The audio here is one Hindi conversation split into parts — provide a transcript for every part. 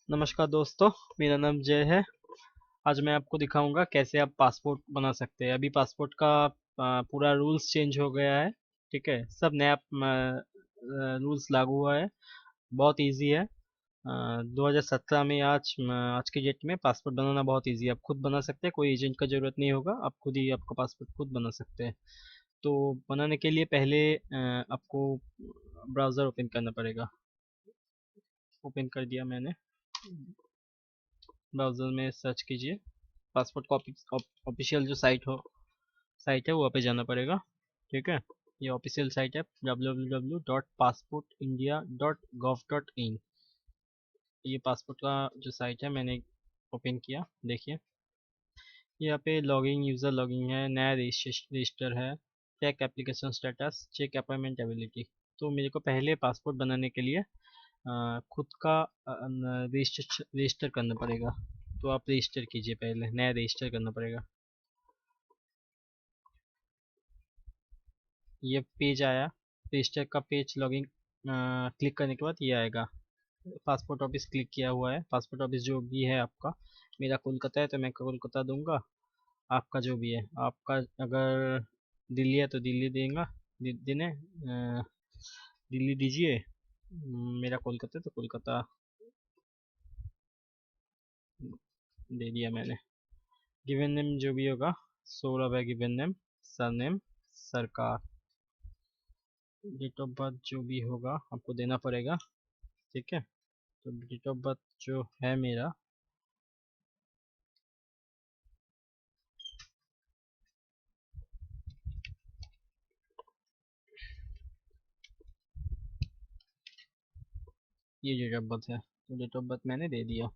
नमस्कार दोस्तों, मेरा नाम जय है। आज मैं आपको दिखाऊंगा कैसे आप पासपोर्ट बना सकते हैं। अभी पासपोर्ट का पूरा रूल्स चेंज हो गया है। ठीक है, सब नया रूल्स लागू हुआ है। बहुत इजी है। 2017 में आज की डेट में पासपोर्ट बनाना बहुत इजी है। आप खुद बना सकते हैं, कोई एजेंट का जरूरत नहीं होगा। आप खुद ही आपका पासपोर्ट खुद बना सकते हैं। तो बनाने के लिए पहले आपको ब्राउज़र ओपन करना पड़ेगा। ओपन कर दिया मैंने। ब्राउज़र में सर्च कीजिए पासपोर्ट का ऑफिशियल जो साइट है वो पे जाना पड़ेगा। ठीक है, ये ऑफिशियल साइट है www.passportindia.gov.in। ये पासपोर्ट का जो साइट है मैंने ओपन किया। देखिए यहाँ पे लॉगिंग यूज़र लॉगिंग है, नया रजिस्टर है, check application status, check appointment ability. तो मेरे को पहले पासपोर्ट बनाने के लिए खुद का रजिस्टर करना पड़ेगा। तो आप रजिस्टर कीजिए, पहले नया रजिस्टर करना पड़ेगा। ये पेज आया, रजिस्टर का पेज। लॉगिन क्लिक करने के बाद ये आएगा। पासपोर्ट ऑफिस क्लिक किया हुआ है। पासपोर्ट ऑफिस जो भी है आपका, मेरा कोलकाता है तो मैं कोलकाता दूंगा। आपका जो भी है, आपका अगर दिल्ली है तो दिल्ली देगा। देने दिल्ली दीजिए। मेरा कोलकाता है तो कोलकाता दे दिया मैंने। गिवन नेम जो भी होगा, सौरभ है गिवन नेम। सरनेम सरकार। डेट ऑफ बर्थ जो भी होगा आपको देना पड़ेगा। ठीक है, तो डेट ऑफ बर्थ जो है मेरा, ये डेट ऑफ बर्थ है। तो डेट ऑफ बर्थ मैंने दे दिया।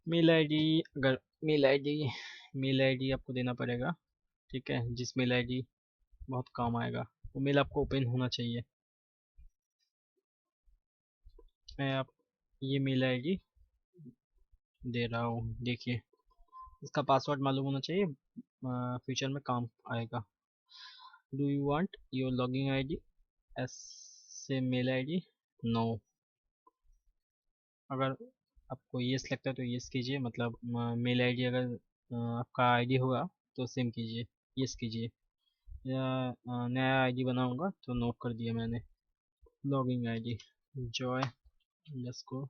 मेल आईडी, अगर मेल आईडी मेल आईडी आपको देना पड़ेगा। ठीक है, जिस मेल आईडी बहुत काम आएगा वो मेल आपको ओपन होना चाहिए। मैं आप ये मेल आईडी दे रहा हूँ। देखिए, इसका पासवर्ड मालूम होना चाहिए, फ्यूचर में काम आएगा। Do you want your logging ID S से मेल आईडी? नो। अगर आपको यस लगता है तो यस कीजिए, मतलब मेल आईडी अगर आपका आईडी होगा तो सेम कीजिए, यस कीजिए। या नया आईडी बनाऊंगा तो नो कर दिया मैंने। Login ID Joy underscore.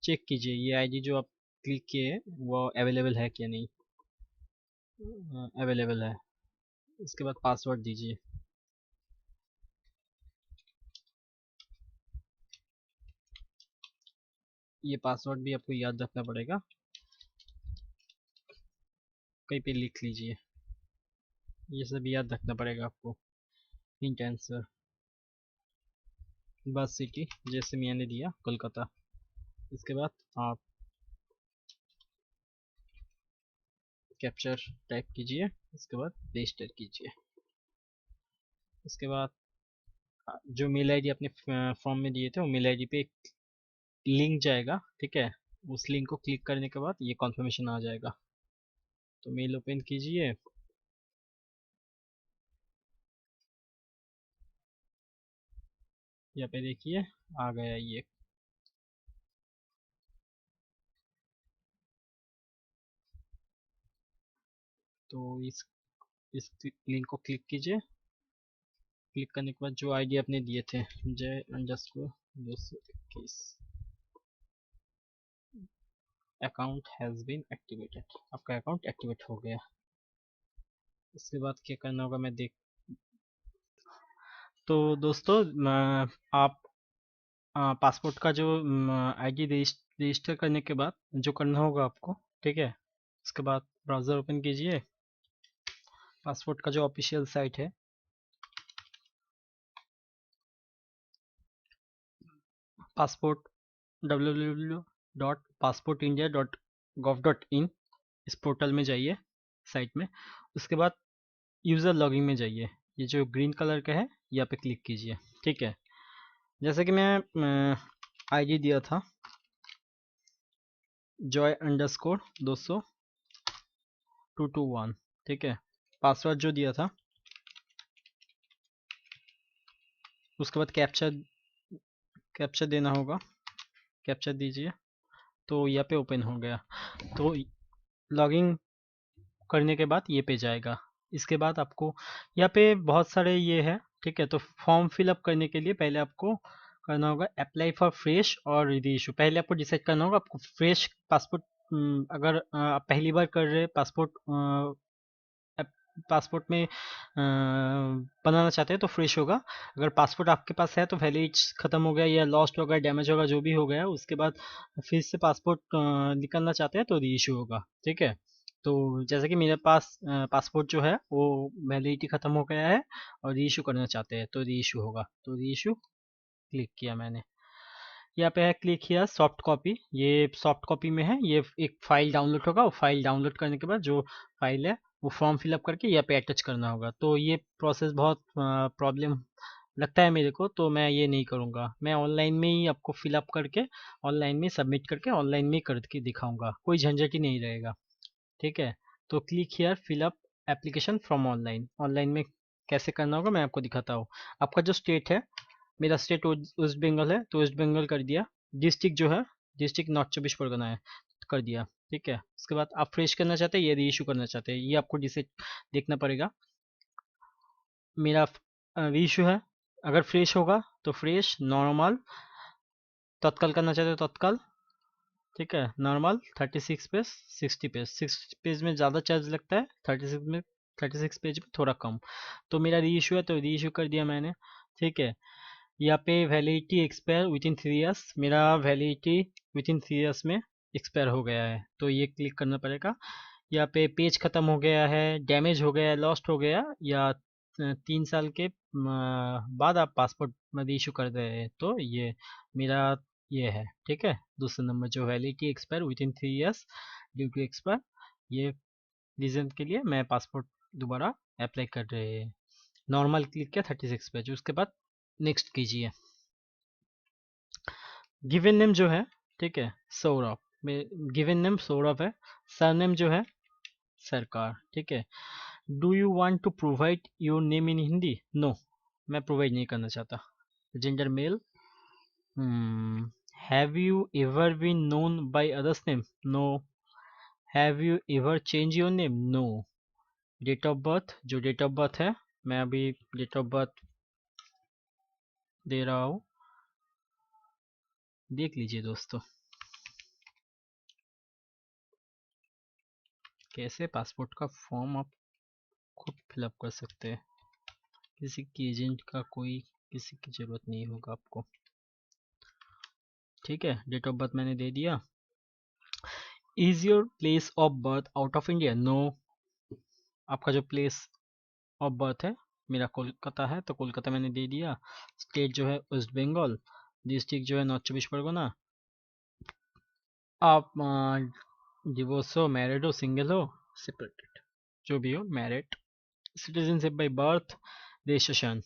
Check कीजिए ये आईडी जो आप क्लिक किए हैं वो अवेलेबल है क्या नहीं। अवेलेबल है। इसके बाद पासवर्ड दीजिए। ये पासवर्ड भी आपको याद रखना पड़ेगा, कहीं पे लिख लीजिए। ये सब याद रखना पड़ेगा आपको। हिंट आंसर, बस सिटी जैसे मैंने दिया कोलकाता। इसके बाद आप कैप्चर टाइप कीजिए। इसके बाद रजिस्टर कीजिए। इसके बाद जो मेल आईडी अपने फॉर्म में दिए थे वो मेल आईडी पे एक लिंक जाएगा। ठीक है, उस लिंक को क्लिक करने के बाद ये कॉन्फर्मेशन आ जाएगा। तो मेल ओपन कीजिए। यहाँ पे देखिए आ गया ये। तो इस लिंक को क्लिक कीजिए। क्लिक करने के बाद जो आईडी आपने दिए थे, Jai underscore 221, account has been activated. आपका अकाउंट एक्टिवेट हो गया। इसके बाद क्या करना होगा मैं देख। तो दोस्तों, आप पासपोर्ट का जो आईडी रजिस्टर करने के बाद जो करना होगा आपको, ठीक है, उसके बाद ब्राउज़र ओपन कीजिए। पासपोर्ट का जो ऑफिशियल साइट है, पासपोर्ट www.passportindia.gov.in, इस पोर्टल में जाइए, साइट में। उसके बाद यूज़र लॉगिन में जाइए। ये जो ग्रीन कलर का है यहाँ पे क्लिक कीजिए। ठीक है, जैसे कि मैं आईडी दिया था जॉय अंडरस्कोर 20221। ठीक है, पासवर्ड जो दिया था, उसके बाद कैप्चा देना होगा। कैप्चा दीजिए, तो यहाँ पे ओपन हो गया। तो लॉगिन करने के बाद ये पेज आएगा। इसके बाद आपको यहाँ पे बहुत सारे ये है, ठीक है। तो फॉर्म फिलअप करने के लिए पहले आपको करना होगा अप्लाई फॉर फ्रेश और री इशू। पहले आपको डिसाइड करना होगा आपको फ्रेश पासपोर्ट, अगर आप पहली बार कर रहे पासपोर्ट, पासपोर्ट में बनाना चाहते हैं तो फ्रेश होगा। अगर पासपोर्ट आपके पास है तो वैलिड ख़त्म हो गया या लॉस्ट हो गया, डैमेज होगा, जो भी हो गया, उसके बाद फिर से पासपोर्ट निकलना चाहते हैं तो री इशू होगा, ठीक है। तो जैसे कि मेरे पास पासपोर्ट जो है वो वैलिडिटी ख़त्म हो गया है और री इशू करना चाहते हैं तो री इशू होगा। तो री इशू क्लिक किया मैंने। यहाँ पे है क्लिक किया सॉफ्ट कॉपी, ये सॉफ्ट कॉपी में है, ये एक फाइल डाउनलोड होगा। वो फाइल डाउनलोड करने के बाद जो फाइल है वो फॉर्म फिलअप करके यहाँ पे अटैच करना होगा। तो ये प्रोसेस बहुत प्रॉब्लम लगता है मेरे को, तो मैं ये नहीं करूँगा। मैं ऑनलाइन में ही आपको फिलअप करके ऑनलाइन में सबमिट करके ऑनलाइन में करके दिखाऊंगा, कोई झंझट ही नहीं रहेगा, ठीक है। तो click here fill up application from online. Online में कैसे करना होगा मैं आपको दिखाता हूँ। आपका जो स्टेट है, मेरा स्टेट वेस्ट बंगाल है तो वेस्ट बंगाल कर दिया। डिस्ट्रिक्ट जो है, डिस्ट्रिक्ट नॉर्थ 24 परगना है, कर दिया, ठीक है। उसके बाद आप फ्रेश करना चाहते हैं या री इशू करना चाहते हैं, ये आपको डिसाइड देखना पड़ेगा। मेरा री इशू है। अगर फ्रेश होगा तो फ्रेश, नॉर्मल, तत्काल करना चाहते हो तत्काल, ठीक है। नॉर्मल 36 पेज, 60 पेज, 60 पेज में ज़्यादा चार्ज लगता है, 36 पेज में थोड़ा कम। तो मेरा री इशू है तो री इशू कर दिया मैंने, ठीक है। यहाँ पे validity expire within 3 years, मेरा वैलिडिटी विद इन 3 इयर्स में एक्सपायर हो गया है तो ये क्लिक करना पड़ेगा। यहाँ पे पेज ख़त्म हो गया है, डैमेज हो गया है, लॉस्ट हो गया, या 3 साल के बाद आप पासपोर्ट में इशू कर रहे हैं तो ये मेरा ये है, ठीक है। दूसरा नंबर जो validity expire within 3 years due to expire, ये रीज़न के लिए मैं पासपोर्ट दोबारा अप्लाई कर रहे हैं। नॉर्मल क्लिक किया 36 पेज, उसके बाद नेक्स्ट कीजिए। गिवन नेम जो है, ठीक है, सौरभ, गिवन नेम सौरभ है। सरनेम जो है सरकार, ठीक है। Do you want to provide your name in Hindi? No, मैं प्रोवाइड नहीं करना चाहता। Gender male. Have you ever been known by others name? No. Have you ever change your name? No. Date of birth, जो डेट ऑफ बर्थ है, मैं अभी डेट ऑफ बर्थ दे रहा हूँ, देख लीजिए दोस्तों कैसे पासपोर्ट का फॉर्म आप खुद फिलअप कर सकते हैं। किसी की एजेंट का कोई किसी की ज़रूरत नहीं होगा आपको, ठीक है। डेट ऑफ बर्थ मैंने दे दिया। Is your place of birth out of India? No. आपका जो प्लेस ऑफ बर्थ है, मेरा कोलकाता है तो कोलकाता मैंने दे दिया। स्टेट जो है वेस्ट बंगाल, डिस्ट्रिक्ट जो है नॉर्थ 24 परगना। आप डिवोर्स हो, मैरिड हो, सिंगल हो, सेपरेटेड, जो भी हो, married. Citizenship by birth, registration,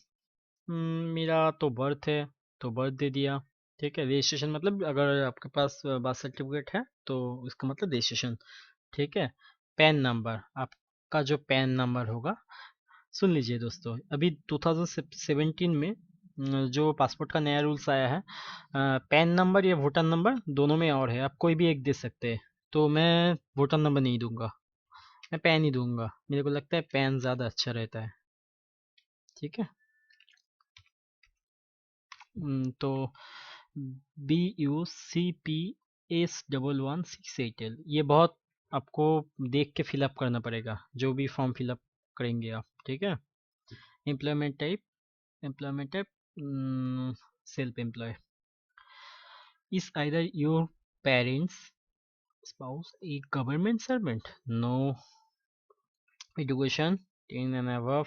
मेरा तो बर्थ है तो बर्थ दे दिया, ठीक है। रजिस्ट्रेशन मतलब अगर आपके पास बर्थ सर्टिफिकेट है तो इसका मतलब रजिस्ट्रेशन, ठीक है। पैन नंबर, आपका जो पैन नंबर होगा, सुन लीजिए दोस्तों, अभी 2017 में जो पासपोर्ट का नया रूल्स आया है, पैन नंबर या वोटर नंबर दोनों में और है, आप कोई भी एक दे सकते हैं। तो मैं वोटर नंबर नहीं दूंगा, मैं पैन ही दूंगा, मेरे को लगता है पैन ज़्यादा अच्छा रहता है, ठीक है। तो BUCPS1116 ये बहुत आपको देख के फिलअप करना पड़ेगा जो भी फॉर्म फिलअप करेंगे आप, ठीक है। Employment type, employment type self employ. Is either your parents spouse a government servant? No. Education 10 and above,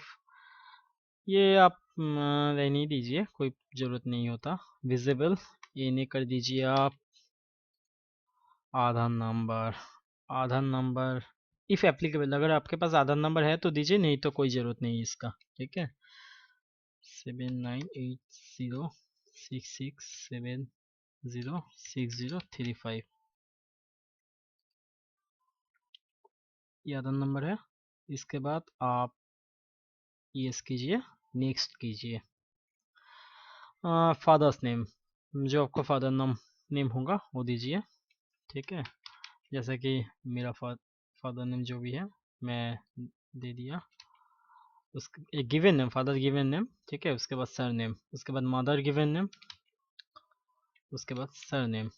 ये आप रहने ही दीजिए, कोई ज़रूरत नहीं होता। विजिबल, ये नहीं कर दीजिए आप। Aadhaar number, Aadhaar number if applicable, अगर आपके पास आधार नंबर है तो दीजिए, नहीं तो कोई ज़रूरत नहीं है इसका, ठीक है। 798066706035, ये आधार नंबर है। इसके बाद आप यस कीजिए, नेक्स्ट कीजिए। फादर्स नेम, जो आपका फादर नाम नेम होगा वो दीजिए, ठीक है। जैसे कि मेरा फादर नेम जो भी है मैं दे दिया, उसके एक given name, father given name, ठीक है। उसके बाद सर नेम, उसके बाद मदर गिवन नेम, उसके बाद सर नेम।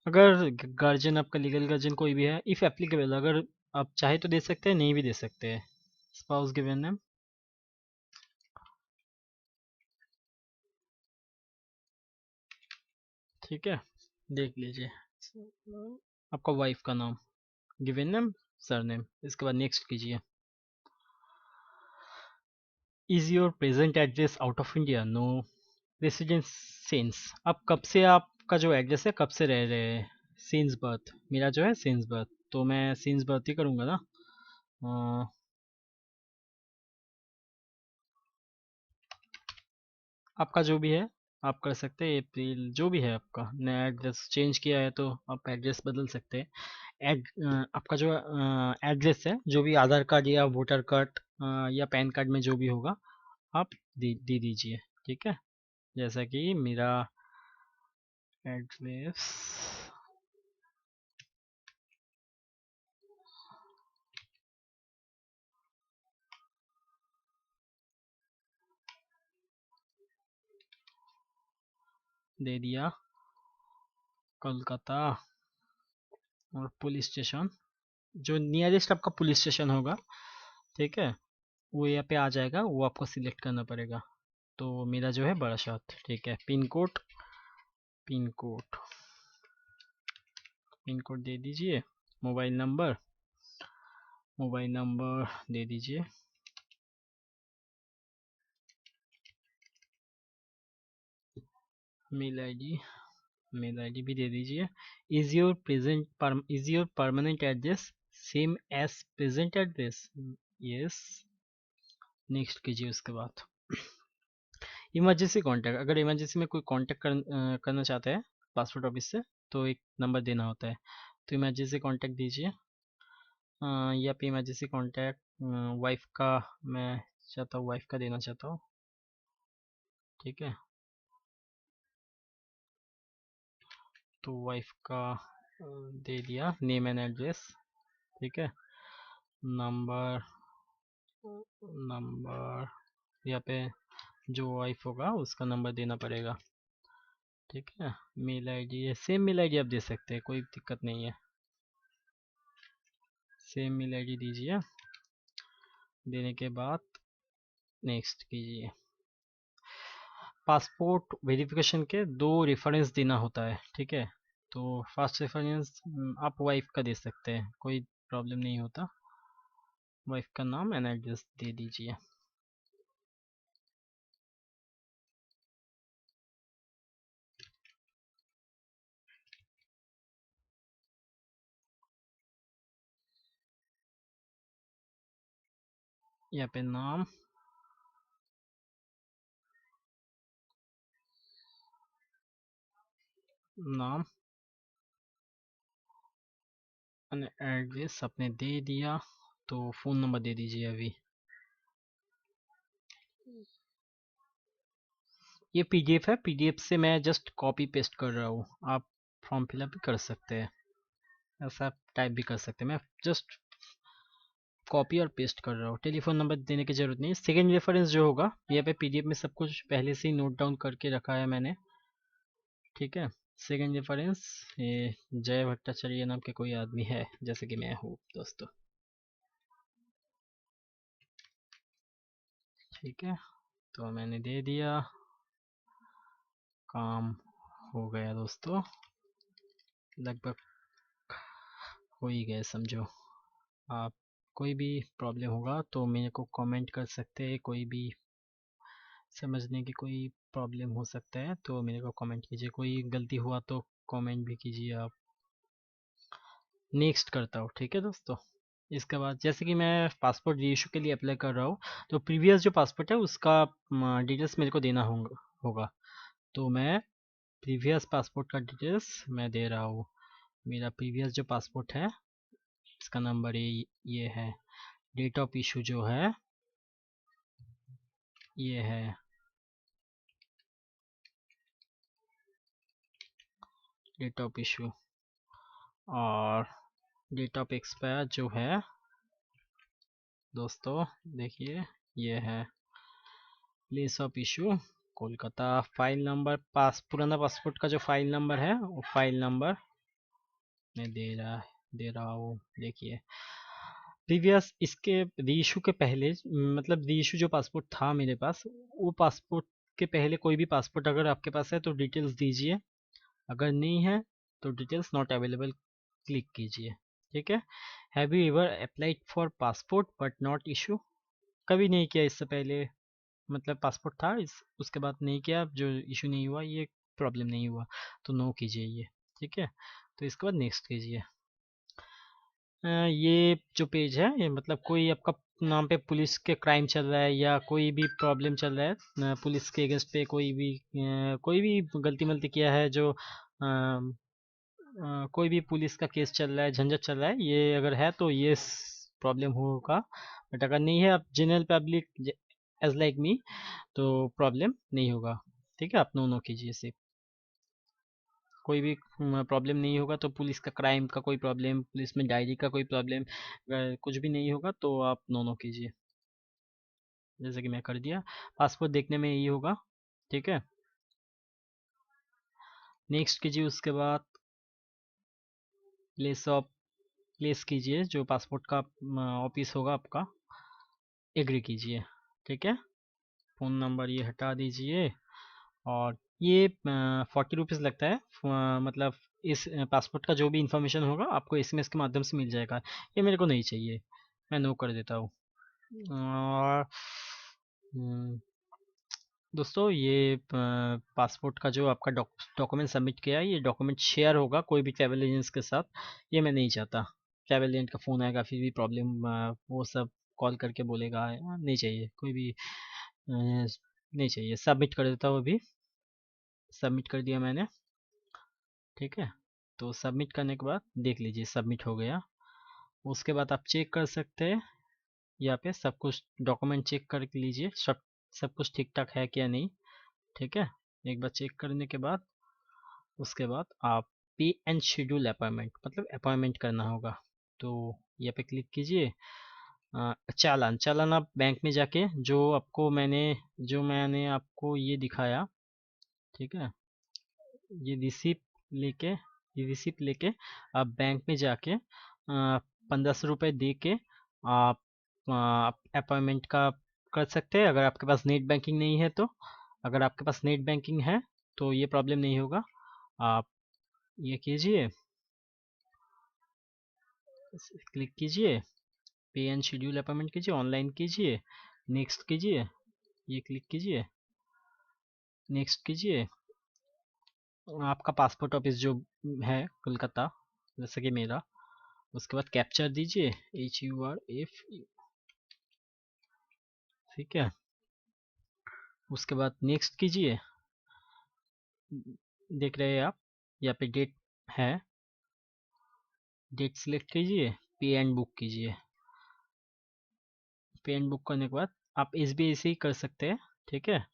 अगर गार्जियन आपका लीगल गार्जियन कोई भी है, इफ़ एप्लीकेबल, अगर आप चाहे तो दे सकते हैं, नहीं भी दे सकते हैं। स्पाउस गिवन नेम, ठीक है, देख लीजिए। आपका वाइफ का नाम, गिवन नेम, सर नेम। इसके बाद नेक्स्ट कीजिए। Is your present address out of India? No. Residence since, अब कब से आपका जो एड्रेस है कब से रह रहे हैं? सिंस बर्थ, मेरा जो है सिंस बर्थ, तो मैं सिंस बर्थ ही करूँगा ना। आपका जो भी है आप कर सकते हैं, अप्रैल जो भी है आपका, नया एड्रेस चेंज किया है तो आप एड्रेस बदल सकते हैं। आपका जो एड्रेस है, जो भी आधार कार्ड या वोटर कार्ड या पैन कार्ड में जो भी होगा, आप दे दीजिए, ठीक है। जैसा कि मेरा एड्रेस दे दिया, कोलकाता, और पुलिस स्टेशन, जो नियरेस्ट आपका पुलिस स्टेशन होगा, ठीक है, वो यहाँ पे आ जाएगा, वो आपको सिलेक्ट करना पड़ेगा। तो मेरा जो है बारासात, ठीक है। Pin code, pin code, pin code दे दीजिए। मोबाइल नंबर, मोबाइल नंबर दे दीजिए। मेल आईडी, मेल आईडी भी दे दीजिए। Is your permanent address same as present address? Yes, next कीजिए। उसके बाद इमरजेंसी कांटेक्ट, अगर इमरजेंसी में कोई कांटेक्ट करना चाहते हैं पासपोर्ट ऑफिस से, तो एक नंबर देना होता है, तो इमरजेंसी कांटेक्ट दीजिए। या पे इमरजेंसी कांटेक्ट वाइफ का, मैं चाहता हूँ वाइफ का देना चाहता हूँ, ठीक है। तो वाइफ का दे दिया, नेम एंड एड्रेस, ठीक है। नंबर, नंबर यहाँ पे जो वाइफ होगा उसका नंबर देना पड़ेगा, ठीक है। मेल आईडी है, सेम मेल आईडी आप दे सकते हैं, कोई दिक्कत नहीं है। सेम मेल आईडी दीजिए। देने के बाद नेक्स्ट कीजिए। पासपोर्ट वेरिफिकेशन के दो रेफरेंस देना होता है, ठीक है। तो फर्स्ट रेफरेंस आप वाइफ का दे सकते हैं, कोई प्रॉब्लम नहीं होता। वाइफ का नाम एंड एड्रेस दे दीजिए। यहाँ पे नाम, नाम एंड एड्रेस आपने दे दिया, तो फ़ोन नंबर दे दीजिए अभी। ये पीडीएफ है, पीडीएफ से मैं जस्ट कॉपी पेस्ट कर रहा हूँ, आप फॉर्म फिलअप भी कर सकते हैं, ऐसा टाइप भी कर सकते हैं। मैं जस्ट कॉपी और पेस्ट कर रहा हूँ, टेलीफोन नंबर देने की ज़रूरत नहीं। सेकेंड रेफरेंस जो होगा, यहाँ पे पीडीएफ में सब कुछ पहले से ही नोट डाउन करके रखा है मैंने, ठीक है। सेकेंड रेफरेंस, ये जय भट्टाचार्य नाम के कोई आदमी है, जैसे कि मैं हूँ दोस्तों, ठीक है। तो मैंने दे दिया, काम हो गया दोस्तों, लगभग हो ही गए समझो। आप कोई भी प्रॉब्लम होगा तो मेरे को कमेंट कर सकते हैं, कोई भी समझने की कोई प्रॉब्लम हो सकता है तो मेरे को कमेंट कीजिए, कोई गलती हुआ तो कमेंट भी कीजिए आप। नेक्स्ट करता हूँ, ठीक है दोस्तों। इसके बाद जैसे कि मैं पासपोर्ट रीइशू के लिए अप्लाई कर रहा हूँ, तो प्रीवियस जो पासपोर्ट है उसका डिटेल्स मेरे को देना होगा। तो मैं प्रीवियस पासपोर्ट का डिटेल्स मैं दे रहा हूँ। मेरा प्रीवियस जो पासपोर्ट है, इसका नंबर ये है। डेट ऑफ इशू जो है ये है डेट ऑफ इशू और डेट ऑफ एक्सपायर जो है दोस्तों, देखिए ये है place of issue Kolkata. File number पुराना पासपोर्ट का जो फाइल नंबर है वो फाइल नंबर मैं दे रहा हूँ। देखिए प्रीवियस इसके री इशू के पहले, मतलब री इशू जो पासपोर्ट था मेरे पास, वो पासपोर्ट के पहले कोई भी पासपोर्ट अगर आपके पास है तो डिटेल्स दीजिए, अगर नहीं है तो डिटेल्स नॉट अवेलेबल क्लिक कीजिए। ठीक है। Have you ever applied for passport but not issue? कभी नहीं किया इससे पहले, मतलब पासपोर्ट था उसके बाद नहीं किया, जो इशू नहीं हुआ, ये प्रॉब्लम नहीं हुआ, तो नो कीजिए ये। ठीक है। तो इसके बाद नेक्स्ट कीजिए। ये जो पेज है ये मतलब कोई आपका नाम पे पुलिस के क्राइम चल रहा है या कोई भी प्रॉब्लम चल रहा है, पुलिस के अगेंस्ट पे कोई भी गलती मलती किया है, जो कोई भी पुलिस का केस चल रहा है, झंझट चल रहा है, ये अगर है तो ये प्रॉब्लम होगा। बट अगर नहीं है, आप general public as like me, तो प्रॉब्लम नहीं होगा। ठीक है। आप नो नो कीजिए सिर्फ। कोई भी प्रॉब्लम नहीं होगा तो पुलिस का क्राइम का कोई प्रॉब्लम, पुलिस में डायरी का कोई प्रॉब्लम, कुछ भी नहीं होगा तो आप नो नो कीजिए, जैसे कि मैं कर दिया। पासपोर्ट देखने में यही होगा। ठीक है। नेक्स्ट कीजिए। उसके बाद प्लेस कीजिए, जो पासपोर्ट का ऑफिस होगा आपका, एग्री कीजिए। ठीक है। फ़ोन नंबर ये हटा दीजिए। और ये 40 रुपीज़ लगता है, मतलब इस पासपोर्ट का जो भी इंफॉर्मेशन होगा आपको एसएमएस के माध्यम से मिल जाएगा। ये मेरे को नहीं चाहिए, मैं नो कर देता हूँ। और दोस्तों ये पासपोर्ट का जो आपका डॉक्यूमेंट सबमिट किया है, ये डॉक्यूमेंट शेयर होगा कोई भी ट्रैवल एजेंट्स के साथ, ये मैं नहीं चाहता। ट्रैवल एजेंट का फ़ोन आएगा, फिर भी प्रॉब्लम, वो सब कॉल करके बोलेगा, नहीं चाहिए कोई भी, नहीं चाहिए। सबमिट कर देता हूँ अभी। सबमिट कर दिया मैंने। ठीक है। तो सबमिट करने के बाद देख लीजिए सबमिट हो गया। उसके बाद आप चेक कर सकते हैं, यहाँ पे सब कुछ डॉक्यूमेंट चेक कर लीजिए, सब सब कुछ ठीक ठाक है क्या नहीं। ठीक है। एक बार चेक करने के बाद उसके बाद आप पे एंड शेड्यूल अपॉइंटमेंट, मतलब अपॉइंटमेंट करना होगा, तो यहाँ पे क्लिक कीजिए। चालान चालान आप बैंक में जाके, जो मैंने आपको ये दिखाया, ठीक है, ये रिसिप्ट लेके आप बैंक में जाके 1500 रुपये दे के आप अपॉइंटमेंट का कर सकते हैं, अगर आपके पास नेट बैंकिंग नहीं है तो। अगर आपके पास नेट बैंकिंग है तो ये प्रॉब्लम नहीं होगा। आप ये कीजिए, क्लिक कीजिए, पे एंड शेड्यूल अपॉइंटमेंट कीजिए, ऑनलाइन कीजिए, नेक्स्ट कीजिए, ये क्लिक कीजिए, नेक्स्ट कीजिए। आपका पासपोर्ट ऑफिस जो है कोलकाता, जैसे कि मेरा, उसके बाद कैप्चर दीजिए, HURF। ठीक है। उसके बाद नेक्स्ट कीजिए। देख रहे हैं आप, यहाँ पे डेट है, डेट सिलेक्ट कीजिए, पे एंड बुक कीजिए। पे एंड बुक करने के बाद आप SBI से ही कर सकते हैं। ठीक है।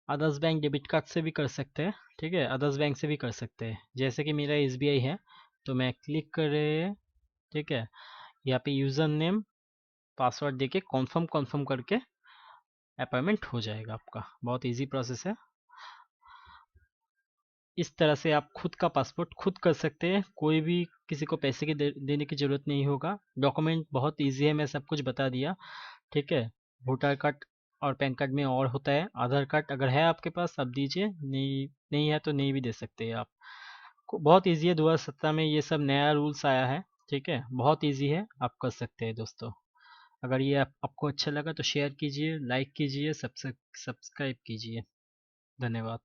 अदर्स बैंक डेबिट कार्ड से भी कर सकते हैं। ठीक है। अदर्स बैंक से भी कर सकते हैं, जैसे कि मेरा SBI है, तो मैं क्लिक कर रहे हैं। ठीक है। यहाँ पे यूज़र नेम पासवर्ड देके कॉन्फर्म कॉन्फर्म करके अपॉइंटमेंट हो जाएगा आपका। बहुत इजी प्रोसेस है। इस तरह से आप खुद का पासपोर्ट खुद कर सकते हैं, कोई भी किसी को पैसे की देने की ज़रूरत नहीं होगा। डॉक्यूमेंट बहुत इजी है, मैं सब कुछ बता दिया। ठीक है। वोटर कार्ड और पैन कार्ड में और होता है, आधार कार्ड अगर है आपके पास आप दीजिए, नहीं नहीं है तो नहीं भी दे सकते हैं आप। बहुत इजी है, 2017 में ये सब नया रूल्स आया है। ठीक है। बहुत इजी है, आप कर सकते हैं दोस्तों। अगर ये आपको अच्छा लगा तो शेयर कीजिए, लाइक कीजिए, सब्सक्राइब कीजिए। धन्यवाद।